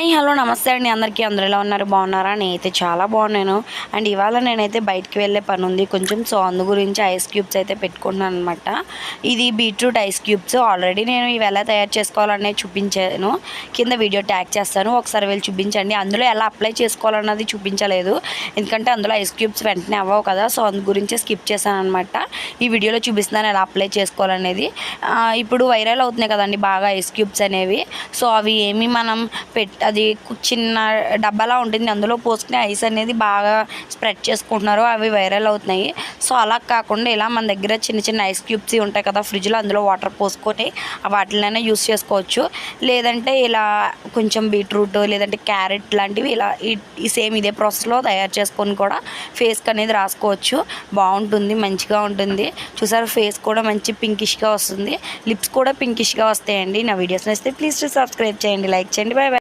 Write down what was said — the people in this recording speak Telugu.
హాయ్ హలో నమస్తే అండి అందరికీ. అందరూ ఎలా ఉన్నారు? బాగున్నారా? నేనైతే చాలా బాగున్నాను. అండ్ ఇవాళ నేనైతే బయటికి వెళ్ళే పని ఉంది కొంచెం. సో అందు గురించి ఐస్ క్యూబ్స్ అయితే పెట్టుకున్నాను అనమాట. ఇది బీట్రూట్ ఐస్ క్యూబ్స్. ఆల్రెడీ నేను ఇవి ఎలా తయారు చేసుకోవాలనేది చూపించాను, కింద వీడియో ట్యాగ్ చేస్తాను, ఒకసారి వెళ్ళి చూపించండి. అందులో ఎలా అప్లై చేసుకోవాలన్నది చూపించలేదు, ఎందుకంటే అందులో ఐస్ క్యూబ్స్ వెంటనే అవ్వవు కదా. సో అందు గురించి స్కిప్ చేశాను అనమాట. ఈ వీడియోలో చూపిస్తున్నాను ఎలా అప్లై చేసుకోవాలనేది. ఇప్పుడు వైరల్ అవుతున్నాయి కదండి బాగా ఐస్ క్యూబ్స్ అనేవి. సో అవి ఏమి మనం అది చిన్న డబ్బాలా ఉంటుంది, అందులో పోసుకునే ఐస్ అనేది బాగా స్ప్రెడ్ చేసుకుంటున్నారు, అవి వైరల్ అవుతున్నాయి. సో అలా కాకుండా ఇలా మన దగ్గర చిన్న చిన్న ఐస్ క్యూబ్స్ ఉంటాయి కదా ఫ్రిడ్జ్లో, అందులో వాటర్ పోసుకొని వాటినైనా యూస్ చేసుకోవచ్చు. లేదంటే ఇలా కొంచెం బీట్రూట్ లేదంటే క్యారెట్ లాంటివి ఇలా ఈ సేమ్ ఇదే ప్రాసెస్లో తయారు చేసుకొని కూడా ఫేస్కి అనేది రాసుకోవచ్చు. బాగుంటుంది, మంచిగా ఉంటుంది. చూసారు, ఫేస్ కూడా మంచి పింకిష్గా వస్తుంది, లిప్స్ కూడా పింకిష్గా వస్తాయండి. నా వీడియోస్ నచ్చితే ప్లీజ్ సబ్స్క్రైబ్ చేయండి, లైక్ చేయండి. Bye bye.